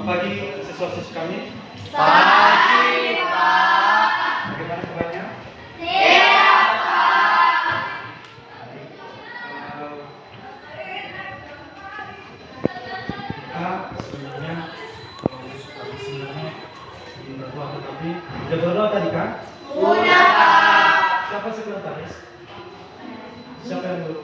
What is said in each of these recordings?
pagi siswa-siswi kami. Pagi, Pak. Bagaimana kabarnya? Siap, Pak. Kita sebenarnya sebenarnya ingin berdoa, tetapi sudah berdoa tadi kan? Sudah, Pak. Siapa sekretaris? Siapa yang belum?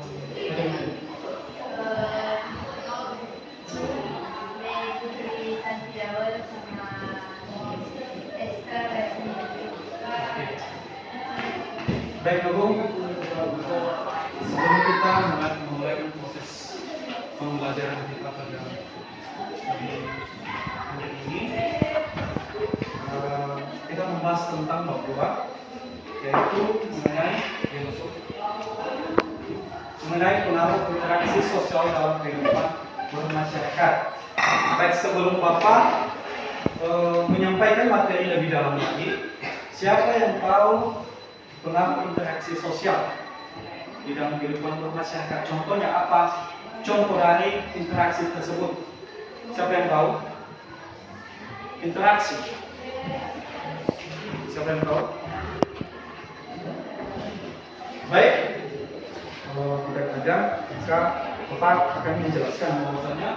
Baik, Agung. Sebelum kita memulai proses pembelajaran kita pada hari ini, kita membahas tentang bab 2, yaitu mengenai pengaruh interaksi sosial dalam kehidupan bermasyarakat. Baik, sebelum Bapak menyampaikan materi lebih dalam lagi, siapa yang tahu pengaruh interaksi sosial di dalam kehidupan bermasyarakat? Contohnya apa? Contoh dari interaksi tersebut. Siapa yang tahu? Interaksi. Siapa yang tahu? Baik. Kalau tidak ada, maka Bapak akan menjelaskan bahwasanya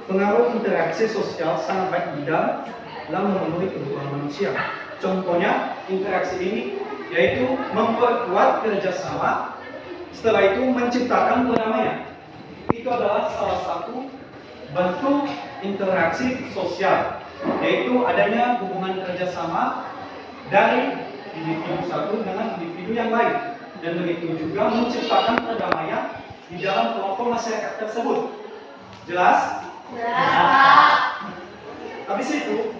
pengaruh interaksi sosial sangat baik dalam memenuhi kebutuhan manusia. Contohnya interaksi ini yaitu memperkuat kerjasama, setelah itu menciptakan perdamaian. Itu adalah salah satu bentuk interaksi sosial, yaitu adanya hubungan kerjasama dari individu satu dengan individu yang lain, dan begitu juga menciptakan perdamaian di dalam kelompok masyarakat tersebut. Jelas? Jelas, Pak. Habis itu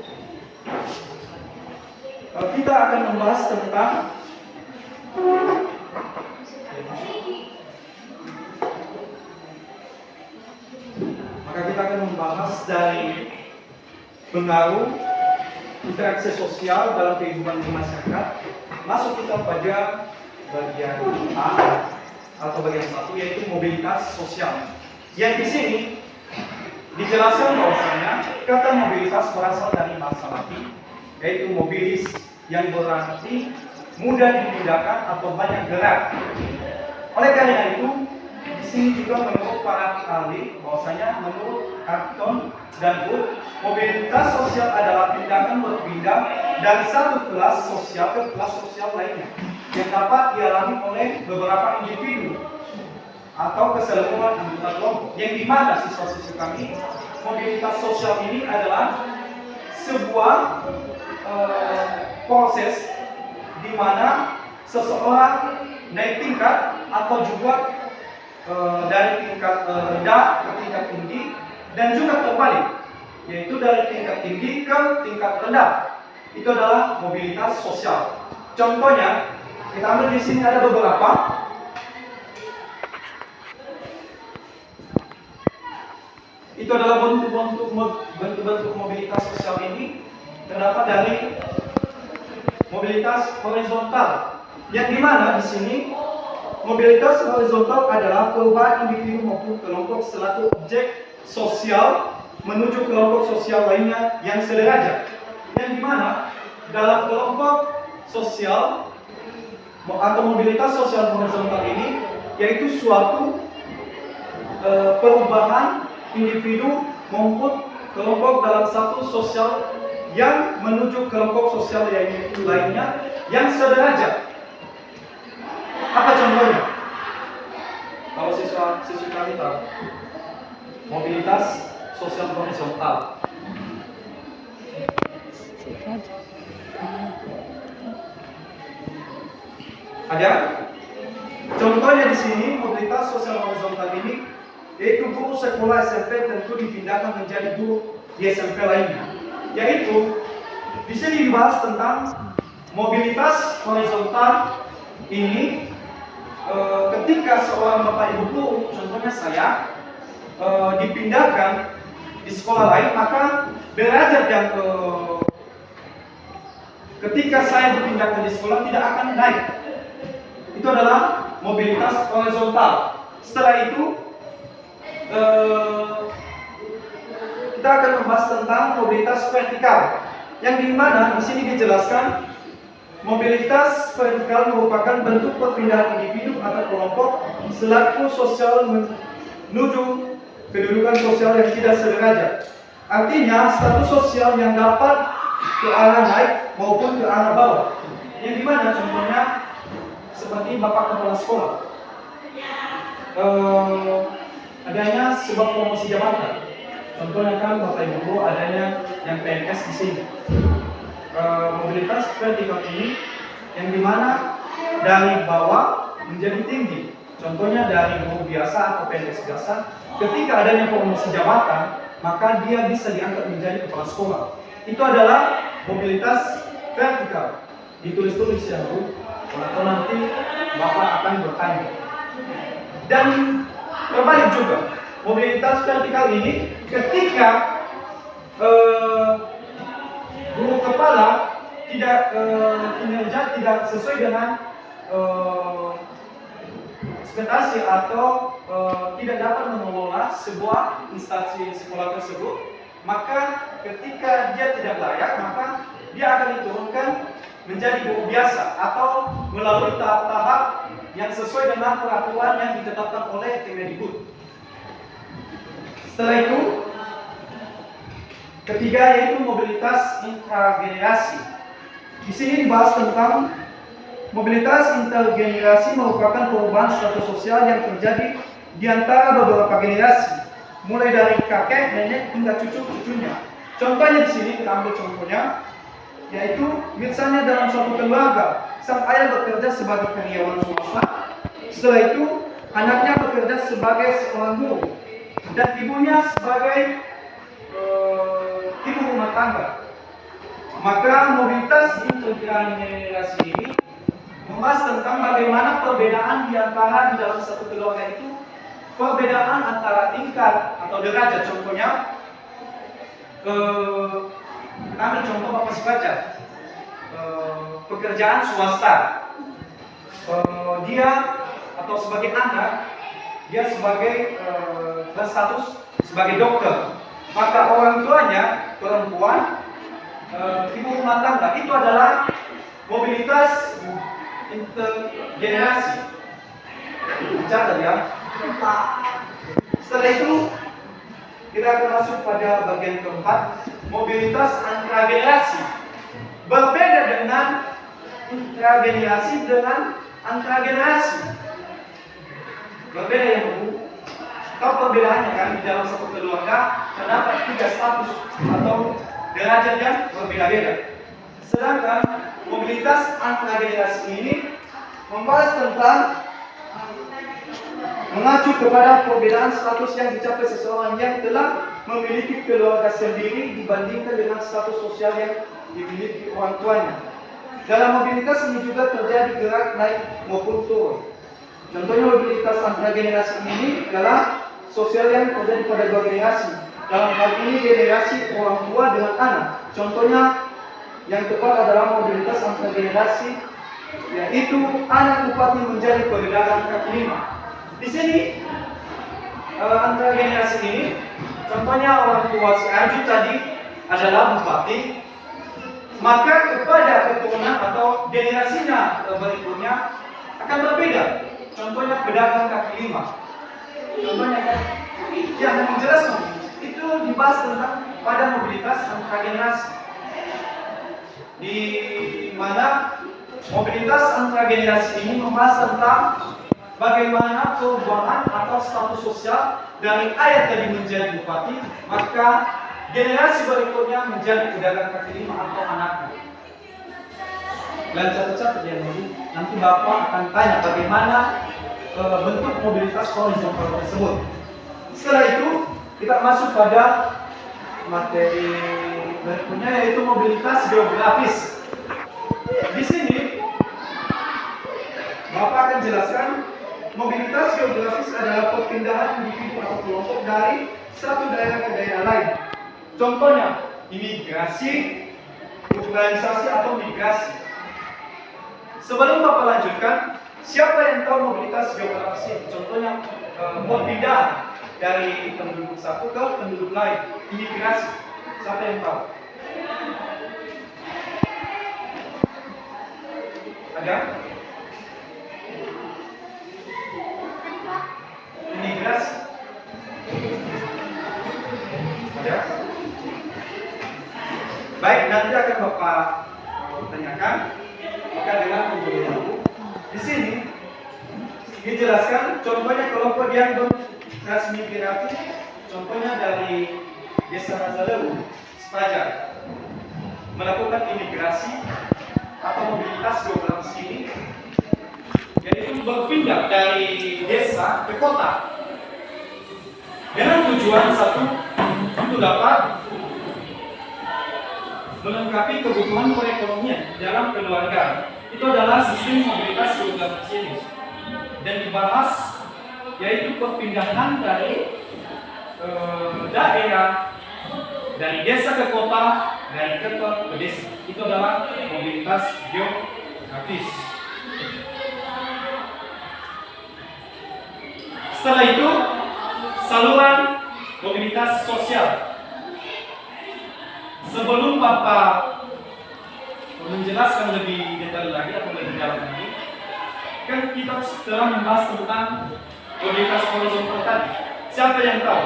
kita akan membahas tentang dari pengaruh interaksi sosial dalam kehidupan masyarakat. Masuk kita pada bagian A atau bagian 1, yaitu mobilitas sosial. Yang di sini dijelaskan bahwasanya kata mobilitas berasal dari bahasa Latin, yaitu mobilis, yang berarti mudah dipindahkan atau banyak gerak. Oleh karena itu, di sini juga menurut para ahli bahwasanya menurut Carton dan Wood, mobilitas sosial adalah tindakan berpindah dari satu kelas sosial ke kelas sosial lainnya yang dapat dialami oleh beberapa individu atau keseluruhan anggota kelompok. Yang dimana siswa-siswi kami, mobilitas sosial ini adalah sebuah proses di mana seseorang naik tingkat atau juga dari tingkat rendah ke tingkat tinggi, dan juga terbalik, yaitu dari tingkat tinggi ke tingkat rendah. Itu adalah mobilitas sosial. Contohnya, kita ambil di sini ada beberapa. Itu adalah bentuk-bentuk mobilitas sosial ini. Terdapat dari mobilitas horizontal, yang dimana di sini mobilitas horizontal adalah perubahan individu maupun kelompok selaku objek sosial menuju kelompok sosial lainnya yang sederajat. Yang dimana dalam kelompok sosial atau mobilitas sosial horizontal ini yaitu suatu perubahan individu maupun kelompok dalam satu sosial yang menuju kelompok sosial lainnya yang sederajat. Apa contohnya? Kalau siswa-siswi kami tahu, mobilitas sosial horizontal. Ada? Contohnya di sini mobilitas sosial horizontal ini yaitu guru sekolah SMP tentu dipindahkan menjadi guru di SMP lainnya. Yaitu di sini dibahas tentang mobilitas horizontal ini. Ketika seorang bapak ibu guru, contohnya saya, dipindahkan di sekolah lain, maka derajat yang ketika saya dipindahkan di sekolah tidak akan naik. Itu adalah mobilitas horizontal. Setelah itu kita akan membahas tentang mobilitas vertikal. Yang dimana di sini dijelaskan mobilitas vertikal merupakan bentuk perpindahan individu atau kelompok selaku sosial menuju kedudukan sosial yang tidak sederajat. Artinya status sosial yang dapat ke arah naik maupun ke arah bawah. Yang dimana contohnya seperti bapak kepala sekolah, adanya sebuah promosi jabatan. Contohnya kan bapak ibu guru adanya yang PNS di sini. Mobilitas vertikal ini yang dimana dari bawah menjadi tinggi. Contohnya dari guru biasa atau PNS biasa, ketika adanya promosi jabatan, maka dia bisa diangkat menjadi kepala sekolah. Itu adalah mobilitas vertikal. Ditulis-tulis ya Bu, atau nanti Bapak akan bertanya. Dan terbalik juga, mobilitas vertikal ini ketika guru kepala tidak kinerja tidak sesuai dengan ekspektasi atau tidak dapat mengelola sebuah instansi sekolah tersebut, maka ketika dia tidak layak, maka dia akan diturunkan menjadi guru biasa atau melalui tahap-tahap yang sesuai dengan peraturan yang ditetapkan oleh Kemendikbud. Setelah itu, ketiga yaitu mobilitas intragenerasi. Di sini dibahas tentang mobilitas intergenerasi merupakan perubahan status sosial yang terjadi di antara beberapa generasi, mulai dari kakek, nenek hingga cucu-cucunya. Contohnya di sini kita ambil contohnya, yaitu misalnya dalam suatu keluarga, sang ayah bekerja sebagai karyawan swasta, setelah itu anaknya bekerja sebagai seorang guru, dan ibunya sebagai ibu rumah tangga. Maka mobilitas intergenerasi ini membahas tentang bagaimana perbedaan di antara di dalam satu keluarga itu, perbedaan antara tingkat atau derajat. Contohnya, kita ambil contoh Bapak Sibaca, pekerjaan swasta, dia atau sebagai anak, dia sebagai berstatus sebagai dokter. Maka orang tuanya perempuan, ibu rumah tangga. Itu adalah mobilitas intergenerasi. Catat ya. Setelah itu kita akan masuk pada bagian keempat, mobilitas antragenerasi. Berbeda dengan intragenerasi dengan antragenerasi. Berbeda ya Bu. Tahu perbedaannya kan di dalam satu keluarga terdapat 3 status atau derajat yang berbeda-beda. Sedangkan mobilitas antragenerasi ini membahas tentang mengacu kepada perbedaan status yang dicapai seseorang yang telah memiliki keluarga sendiri dibandingkan dengan status sosial yang dimiliki orang tuanya. Dalam mobilitas ini juga terjadi gerak naik maupun turun. Contohnya mobilitas antragenerasi ini adalah sosial yang terjadi pada 2 generasi. Dalam hal ini generasi orang tua dengan anak. Contohnya yang tepat adalah mobilitas antragenerasi, yaitu anak bupati menjadi pedagang kaki lima. Di sini antragenerasi ini, contohnya orang tua si Aju tadi adalah bupati, maka kepada keturunan atau generasinya berikutnya akan berbeda. Contohnya pedagang kaki lima. Contohnya kan, yang jelas itu dibahas tentang pada mobilitas antragenerasi, di mana mobilitas antragenerasi ini membahas tentang bagaimana perubahan atau status sosial dari ayah tadi menjadi bupati, maka generasi berikutnya menjadi pedagang kaki lima atau anaknya. Dan catat-catat ya nanti Bapak akan tanya bagaimana bentuk mobilitas horizontal tersebut. Setelah itu kita masuk pada materi berikutnya, yaitu mobilitas geografis. Di sini Bapak akan jelaskan mobilitas geografis adalah perpindahan individu atau kelompok dari satu daerah ke daerah lain. Contohnya imigrasi, urbanisasi atau migrasi. Sebelum Bapak lanjutkan, siapa yang tahu mobilitas geografis ini? Contohnya perpindahan. dari penduduk satu ke penduduk lain, imigrasi. Siapa yang tahu? Ada? Imigrasi. Ada? Baik, nanti akan Bapak tanyakan. Maka dengan pemberitahu di sini dijelaskan contohnya kelompok yang bertransmigrasi, contohnya dari Desa Razalewu, Sepaja, melakukan imigrasi atau mobilitas geografis ini, yaitu berpindah dari desa ke kota dengan tujuan satu, untuk dapat melengkapi kebutuhan perekonomian dalam keluarga. Itu adalah sistem mobilitas geografis ini, dan dibahas yaitu perpindahan dari daerah, dari desa ke kota, dari kota ke desa. Itu adalah mobilitas geografis. Setelah itu, saluran mobilitas sosial. Sebelum Bapak menjelaskan lebih detail lagi atau lebih dalam lagi, kan kita telah membahas tentang mobilitas horizontal tadi. Siapa yang tahu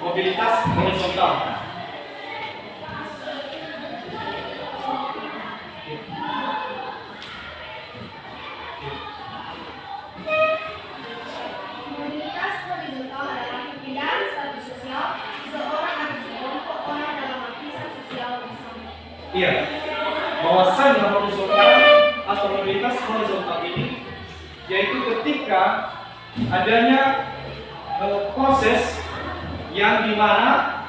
mobilitas horizontal? Mobilitas horizontal adalah perpindahan status sosial seseorang atau sekelompok orang dalam lapisan sosial bersama. Iya, bahwasanya horizontal atau mobilitas horizontal ini yaitu ketika adanya proses yang dimana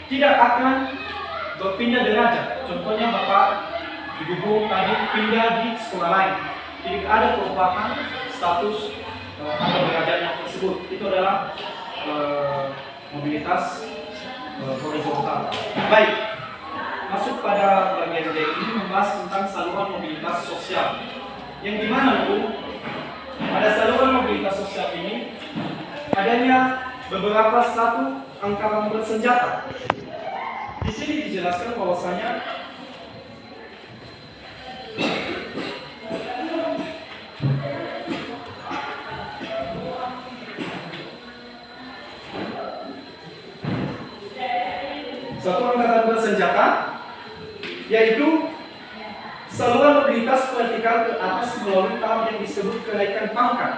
tidak akan berpindah derajat. Contohnya Bapak Ibu tadi pindah di sekolah lain, tidak ada perubahan status atau derajatnya tersebut. Itu adalah mobilitas horizontal. Baik, masuk pada bagian D ini membahas tentang saluran mobilitas sosial. Yang dimana Bu, pada saluran mobilitas sosial ini adanya beberapa satu angkatan bersenjata. Di sini dijelaskan bahwasanya satu angkatan bersenjata yaitu saluran mobilitas vertikal ke atas melalui tahap yang disebut kenaikan pangkat.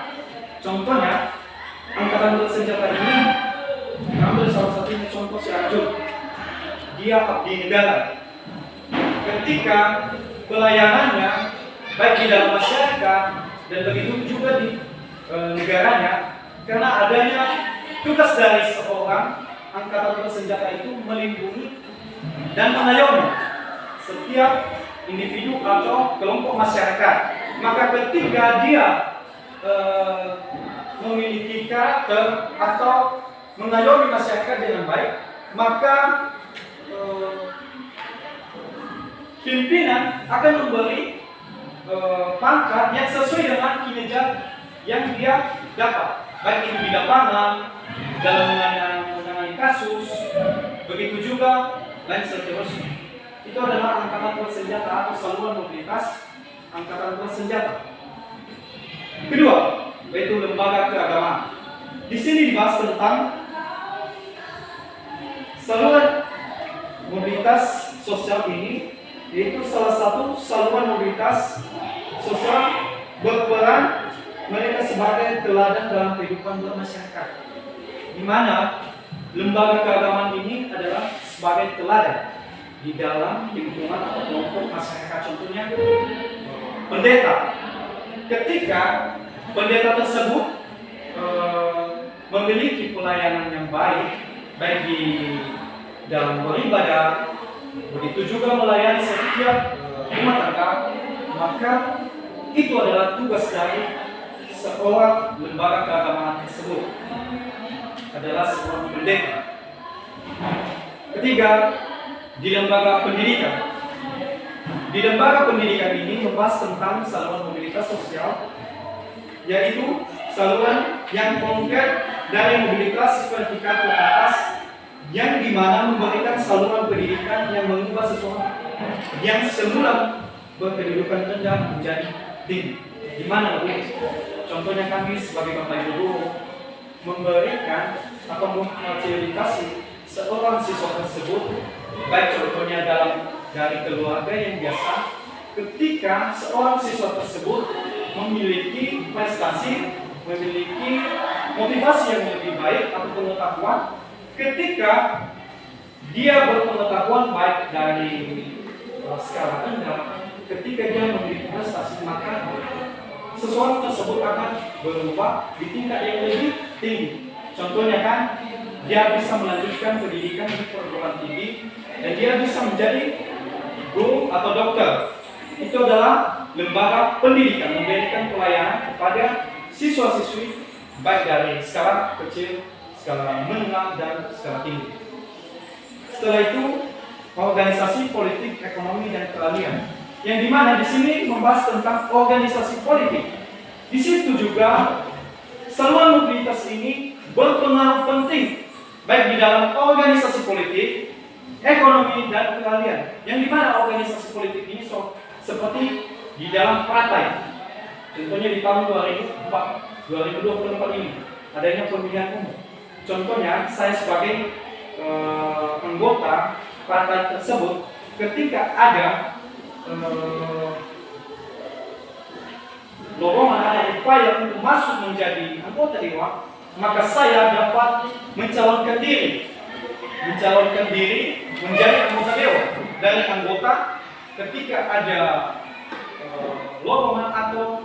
Contohnya, angkatan bersenjata ini, ambil salah satunya contoh si Arjun. Dia abdi negara. Ketika pelayanannya baik di dalam masyarakat dan begitu juga di negaranya, karena adanya tugas dari seorang angkatan bersenjata itu melindungi dan mengayomi setiap individu atau kelompok masyarakat. Maka ketika dia memiliki karakter atau mengayomi masyarakat dengan baik, maka pimpinan akan memberi pangkat yang sesuai dengan kinerja yang dia dapat, baik itu di lapangan, dalam menangani kasus, begitu juga lain seterusnya. Itu adalah angkatan bersenjata atau saluran mobilitas angkatan bersenjata. Kedua, yaitu lembaga keagamaan. Di sini dibahas tentang saluran mobilitas sosial ini, yaitu salah satu saluran mobilitas sosial berperan mereka sebagai teladan dalam kehidupan bermasyarakat, di mana lembaga keagamaan ini adalah sebagai teladan di dalam lingkungan atau kelompok masyarakat. Contohnya pendeta. Ketika pendeta tersebut memiliki pelayanan yang baik, baik di dalam beribadah, begitu juga melayani setiap rumah tangga, maka itu adalah tugas dari seorang lembaga keagamaan tersebut, adalah seorang pendeta. Ketiga, di lembaga pendidikan. Di lembaga pendidikan ini membahas tentang saluran mobilitas sosial, yaitu saluran yang konkret dari mobilitas vertikal ke atas, yang dimana memberikan saluran pendidikan yang mengubah sesuatu yang semula berkedudukan rendah menjadi tinggi. Di mana contohnya kami sebagai bapak ibu guru memberikan atau memfasilitasi seorang siswa tersebut, baik contohnya dari keluarga yang biasa, ketika seorang siswa tersebut memiliki prestasi, memiliki motivasi yang lebih baik atau pengetahuan, ketika dia berpengetahuan baik dari skala rendah, ketika dia memiliki prestasi, maka sesuatu tersebut akan berubah di tingkat yang lebih tinggi. Contohnya kan, dia bisa melanjutkan pendidikan di perguruan tinggi dan dia bisa menjadi guru atau dokter. Itu adalah lembaga pendidikan, memberikan pelayanan kepada siswa-siswi baik dari skala kecil, skala menengah, dan skala tinggi. Setelah itu, organisasi politik, ekonomi, dan keahlian. Yang dimana di sini membahas tentang organisasi politik. Di situ juga saluran mobilitas ini berpengaruh penting baik di dalam organisasi politik, ekonomi, dan keahlian. Yang dimana organisasi politik ini seperti di dalam partai. Contohnya di tahun 2024 ini adanya pemilihan umum. Contohnya saya sebagai anggota partai tersebut, ketika ada dorongan atau upaya untuk masuk menjadi anggota dewan, maka saya dapat mencalonkan diri menjadi anggota dewan. Dari anggota, ketika ada lowongan atau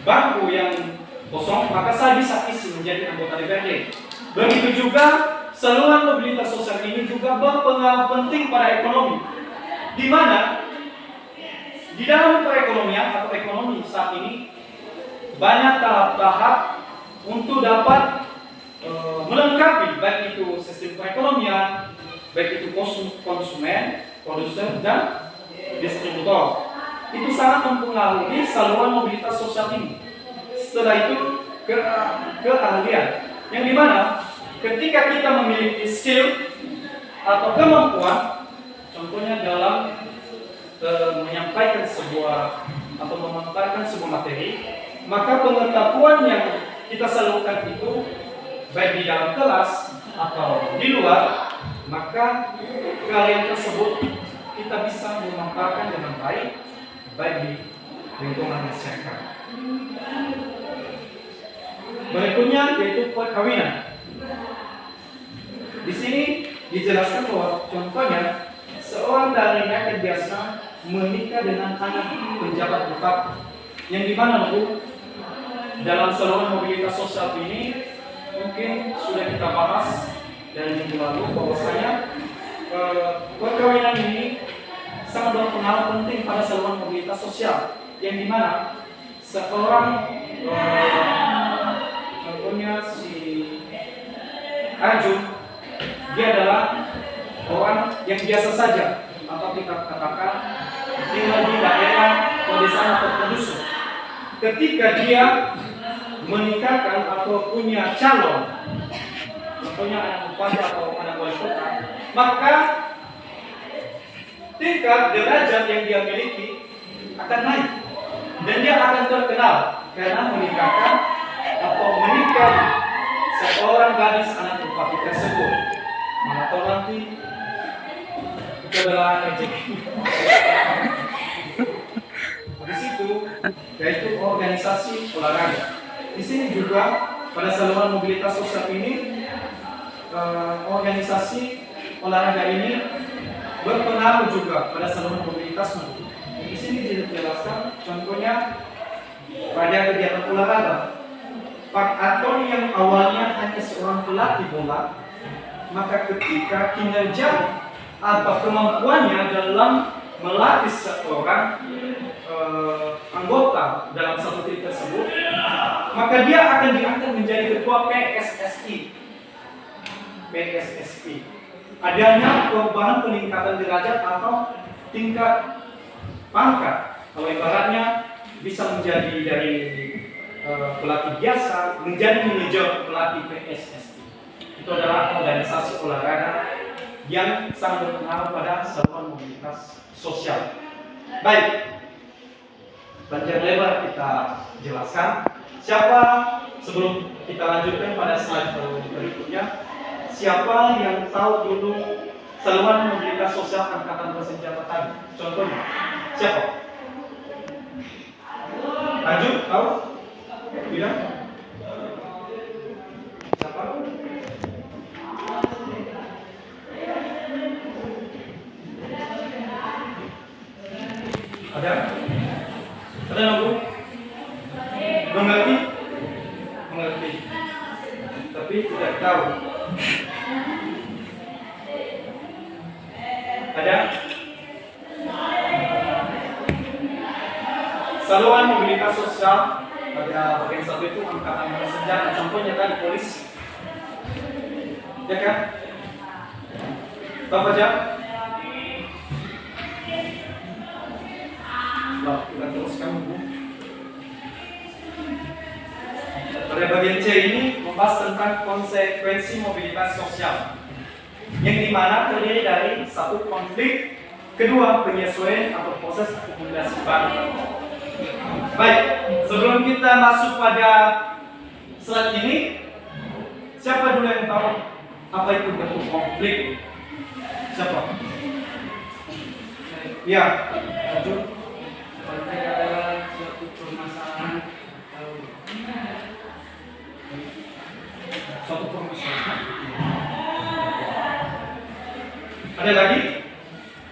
bangku yang kosong, maka saya bisa isi menjadi anggota DPRD. Begitu juga saluran mobilitas sosial ini juga berpengaruh penting pada ekonomi, di mana di dalam perekonomian atau ekonomi saat ini banyak tahap-tahap untuk dapat melengkapi baik itu sistem perekonomian, baik itu konsumen, produsen, dan distributor. Itu sangat mempengaruhi saluran mobilitas sosial ini. Setelah itu keahlian, yang dimana ketika kita memiliki skill atau kemampuan, contohnya dalam menyampaikan sebuah atau memaparkan sebuah materi, maka pengetahuan yang kita salurkan itu baik di dalam kelas atau di luar, maka keahlian tersebut kita bisa memaparkan dengan baik di lingkungan masyarakat. Berikutnya yaitu perkawinan. Di sini dijelaskan bahwa contohnya seorang dari rakyat biasa menikah dengan anak pejabat bupati, yang dimana Bu, dalam saluran mobilitas sosial ini mungkin sudah kita bahas dari minggu lalu bahwasanya perkawinan ini sangat berpengaruh penting pada saluran mobilitas sosial, yang dimana seorang contohnya si Arjun, dia adalah orang yang biasa saja atau kita katakan tinggal di daerah pedesaan atau pendusun. Ketika dia menikahkan atau punya calon, contohnya anak bupati atau anak wali kota, maka tingkat derajat yang dia miliki akan naik dan dia akan terkenal karena menikahkan atau menikahi seorang gadis anak bupati tersebut. Mana tahu nanti itu adalah rezeki. Di situ yaitu organisasi olahraga. Di sini juga pada saluran mobilitas sosial ini organisasi olahraga ini berpengaruh juga pada saluran mobilitas. Di sini dijelaskan contohnya pada kegiatan olahraga. Pak Antoni yang awalnya hanya seorang pelatih bola, maka ketika kinerja atau kemampuannya dalam melatih seorang anggota dalam satu tim tersebut, maka dia akan diangkat menjadi ketua PSSI. Adanya perubahan peningkatan derajat atau tingkat pangkat. Kalau ibaratnya bisa menjadi dari pelatih biasa menjadi manajer pelatih PSSI. Itu adalah organisasi olahraga yang sangat berpengaruh pada saluran mobilitas sosial. Baik, panjang lebar kita jelaskan. Siapa, sebelum kita lanjutkan pada slide berikutnya, siapa yang tahu dulu saluran mobilitas sosial angkatan bersenjata tadi? Contohnya, siapa? Lanjut, tahu? Tidak? Siapa? Ada? Ada nombor? Mengerti? Mengerti. Tapi tidak tahu. Ada? Saluran mobilitas sosial pada bagian satu itu angkatan bersenjata. Contohnya tadi polisi. Ya kan? Bapak aja. Kita teruskan Bu. Pada bagian C ini membahas tentang konsekuensi mobilitas sosial, yang dimana terdiri dari satu konflik, kedua penyesuaian atau proses akomodasi baru. Baik, sebelum kita masuk pada slide ini, siapa dulu yang tahu apa itu bentuk konflik? Siapa? Ya, lanjut. Konflik adalah suatu permasalahan Suatu permasalahan. Ada lagi?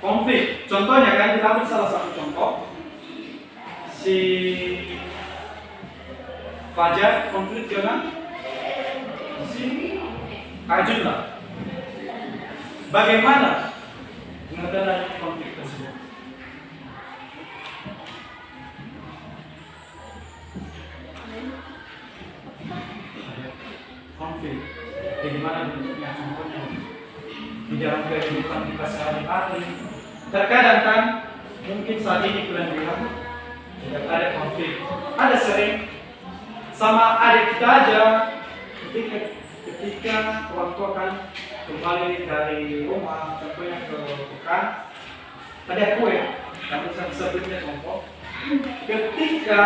Konflik. Contohnya kan kita ambil salah satu contoh. Si Fajar konflik dengan si Ajun lah. Bagaimana mengenai konflik tersebut? Konflik, bagaimana bentuknya, contohnya di dalam kehidupan kita sehari-hari. Terkadang kan, mungkin saat ini kalian bilang tidak ada konflik, ada sering sama adik kita aja. Ketika orang tua kan kembali dari rumah, contohnya ke pekan, ada kue, kami sebutnya contoh. Ketika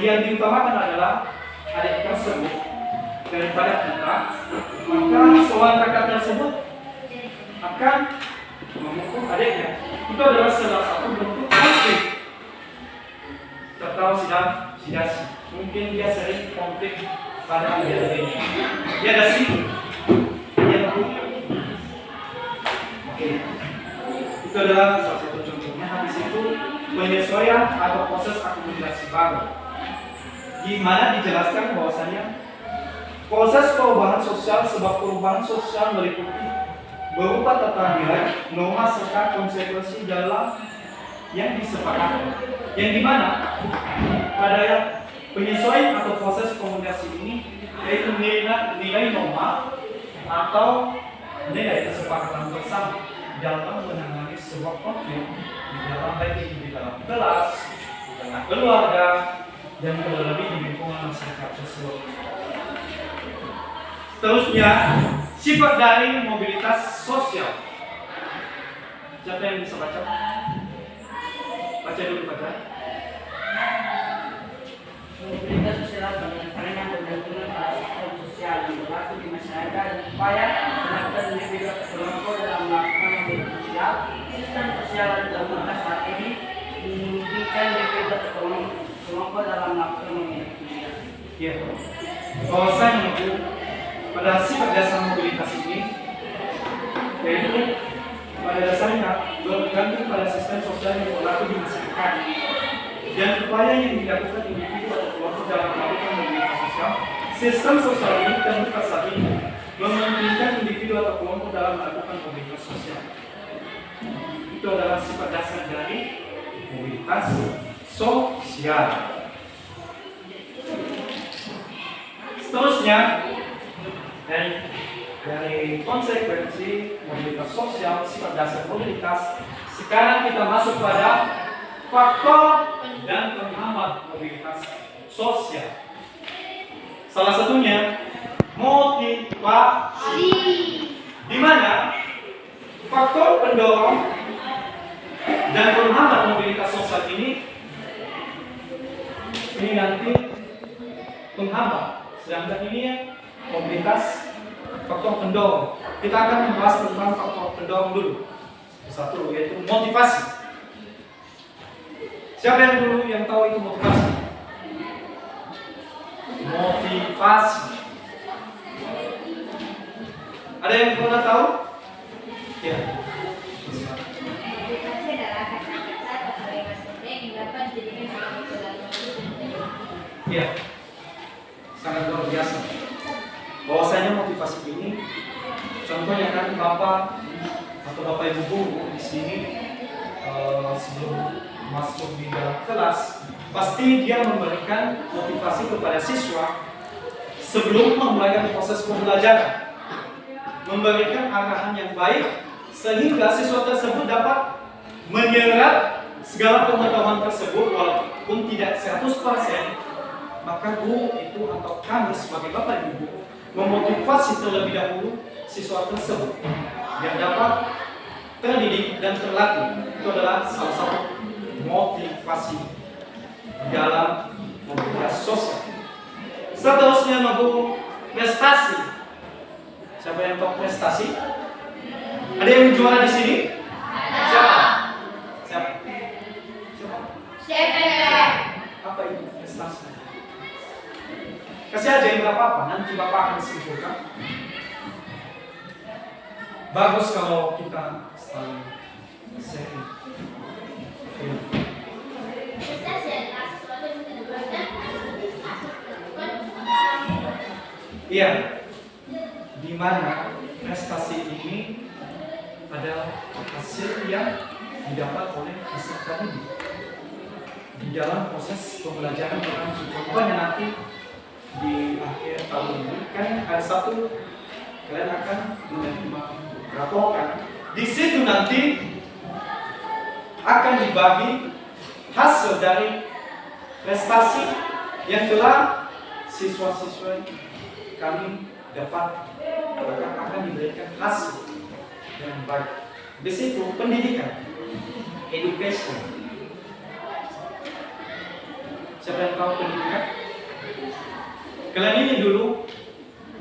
yang diutamakan adalah adik tersebut daripada kita, maka seorang kakak tersebut akan memukul adiknya. Itu adalah salah satu bentuk konflik. Tertawa sidas, mungkin dia sering konflik pada adiknya. Dia ada sih, dia tahu. Oke, itu adalah salah satu contohnya. Habis itu penyesuaian atau proses akomodasi baru, di mana dijelaskan bahwasanya proses perubahan sosial, sebab perubahan sosial meliputi berupa tata nilai, norma serta konsekuensi dalam yang disepakati. Yang dimana pada penyesuaian atau proses komunikasi ini yaitu nilai norma atau nilai kesepakatan bersama dalam menangani sebuah konflik di dalam baik itu di dalam kelas, di dalam keluarga, dan terlebih di lingkungan masyarakat tersebut. Seterusnya, sifat dari mobilitas sosial. Siapa yang bisa baca? Baca dulu, baca. mobilitas sosial berdasarkan kebergantungan pada sistem sosial yang berlaku di masyarakat dan upaya melakukan individu atau kelompok dalam melakukan mobilitas sosial. Sistem sosial dalam masa saat ini memungkinkan individu atau kelompok dalam melakukan mobilitas sosial. Ya, kalau saya menurut pada sifat dasar mobilitas ini, yaitu pada dasarnya bergantung pada sistem sosial yang berlaku di masyarakat dan upaya yang dilakukan individu atau kelompok dalam melakukan mobilitas sosial. Sistem sosial ini terbuka saat ini memungkinkan individu atau kelompok dalam melakukan mobilitas sosial. Itu adalah sifat dasar dari mobilitas sosial. Seterusnya, dari konsekuensi mobilitas sosial, sifat dasar mobilitas, sekarang kita masuk pada faktor dan penghambat mobilitas sosial. Salah satunya motivasi. Di mana faktor pendorong dan penghambat mobilitas sosial ini nanti penghambat, sedangkan ini mobilitas faktor pendorong. Kita akan membahas tentang faktor pendorong dulu. Satu yaitu motivasi. Siapa yang dulu yang tahu itu motivasi? Motivasi. Ada yang pernah tahu? Ya. Motivasi adalah kata-kata atau kalimat pendek yang dapat dijadikan sebagai pegangan hidup. Iya. Sangat luar biasa. Bahwasanya motivasi ini, contohnya kan Bapak atau Bapak Ibu guru di sini sebelum masuk di dalam kelas, pasti dia memberikan motivasi kepada siswa sebelum memulai proses pembelajaran, memberikan arahan yang baik sehingga siswa tersebut dapat menyerap segala pengetahuan tersebut walaupun tidak 100%. Maka guru itu atau kami sebagai Bapak Ibu guru memotivasi terlebih dahulu siswa tersebut yang dapat terdidik dan terlatih. Itu adalah salah satu motivasi dalam mobilitas sosial. Seterusnya Ibu, prestasi. Siapa yang tahu prestasi? Ada yang juara di sini? Siapa? Siapa? Siapa? Apa itu prestasi? Kasih aja yang berapa apa, nanti Bapak akan simpulkan. Bagus kalau kita saling sharing. Prestasi adalah sesuatu yang tidak berada Iya, di mana prestasi ini adalah hasil yang didapat oleh peserta didik di dalam proses pembelajaran berlangsung. Contohnya nanti di akhir tahun ini kan ada satu kalian akan menerima raporan. Di situ nanti akan dibagi hasil dari prestasi yang telah siswa-siswa kami dapat, akan diberikan hasil yang baik. Di situ pendidikan, education. Siapa yang tahu pendidikan? Kalian ini dulu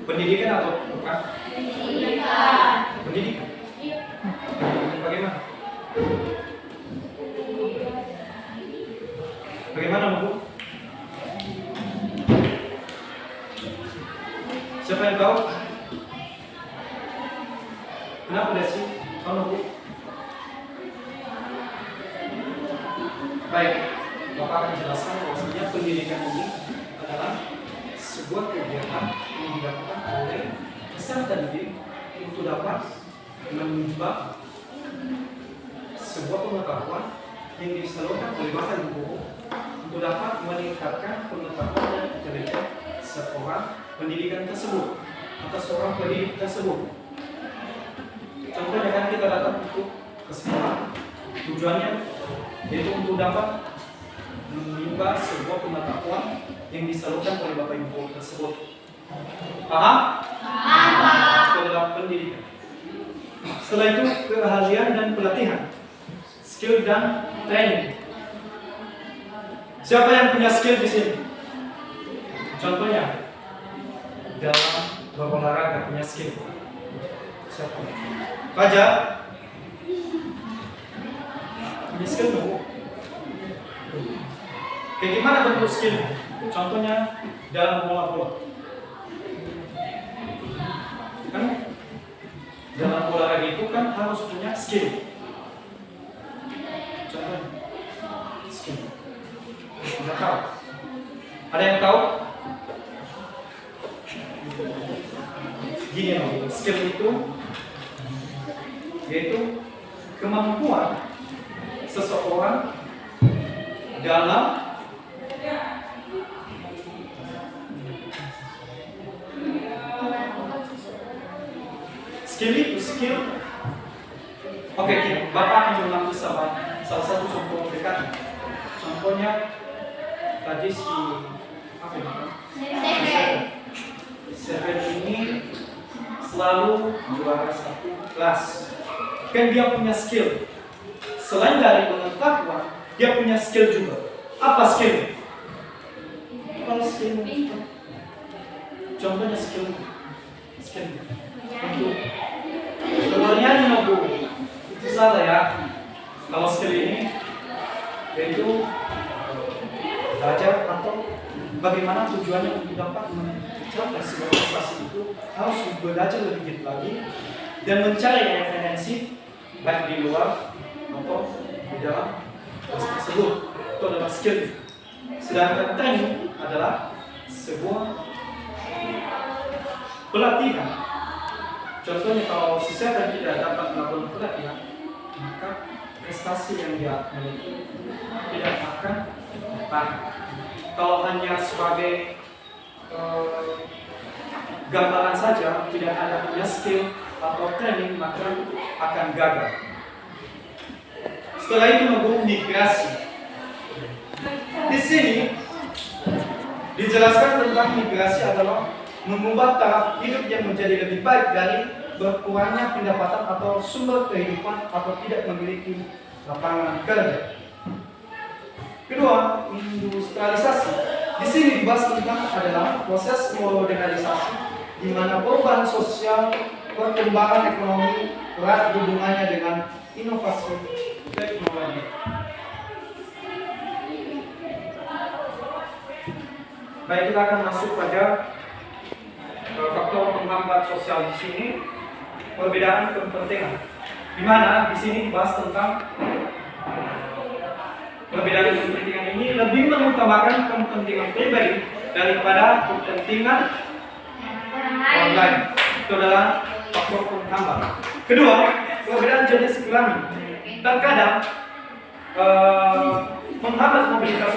pendidikan atau bukan? Pendidikan. Pendidikan. Bagaimana? Bagaimana Bu? Siapa yang tahu? Kenapa Desi? Tahu Bu? Baik, Bapak akan jelaskan bahwasanya pendidikan ini adalah sebuah kegiatan yang dilakukan oleh peserta didik untuk dapat menimba sebuah pengetahuan yang disalurkan oleh Bapak Ibu guru untuk dapat meningkatkan pengetahuan dan intelijen seorang pendidikan tersebut atau seorang pendidik tersebut. Contohnya kan kita datang untuk ke sekolah, tujuannya yaitu untuk dapat menimba sebuah pengetahuan yang disalurkan oleh Bapak Ibu tersebut. Paham? Paham. Itu adalah pendidikan. Setelah itu keahlian dan pelatihan, skill dan training. Siapa yang punya skill di sini? Contohnya dalam berolahraga punya skill. Siapa? Fajar. Punya skill dulu. Kayak gimana bentuk skill? Contohnya dalam bola. Kan dalam olahraga itu kan harus punya skill. Contohnya skill. Tidak tahu. Ada yang tahu? Gini loh, skill itu yaitu kemampuan seseorang dalam skill itu skill. Oke, Bapak akan mengambil salah satu contoh dekat. Contohnya tadi si apa ini? Seven. Seven ini selalu juara satu kelas. Kan dia punya skill. Selain dari pengetahuan, dia punya skill juga. Apa skill? Apa skill? Contohnya skill. Untuk bernyanyi nopo. Itu salah ya. Kalau skill ini yaitu belajar atau bagaimana tujuannya untuk dapat mencapai sebuah prestasi itu harus belajar lebih giat lagi dan mencari referensi baik di luar atau di dalam kelas tersebut. Itu adalah skill. Sedangkan training adalah sebuah pelatihan. Contohnya kalau si Seven tidak dapat melakukan pelatihan, maka prestasi yang dia miliki tidak akan dapat. Kalau hanya sebagai gambaran saja, tidak ada punya skill atau training, maka akan gagal. Setelah itu menunggu migrasi. Di sini dijelaskan tentang migrasi adalah mengubah taraf hidup yang menjadi lebih baik dari berkurangnya pendapatan atau sumber kehidupan atau tidak memiliki lapangan kerja. Kedua, industrialisasi. Di sini dibahas tentang adalah proses modernisasi di mana perubahan sosial, perkembangan ekonomi erat hubungannya dengan inovasi teknologi. Baik, kita akan masuk pada faktor penghambat sosial di sini, perbedaan kepentingan. Di mana di sini dibahas tentang perbedaan kepentingan ini lebih mengutamakan kepentingan pribadi daripada kepentingan orang lain. Itu adalah faktor penghambat. Kedua, perbedaan jenis kelamin. Terkadang menghambat mobilitas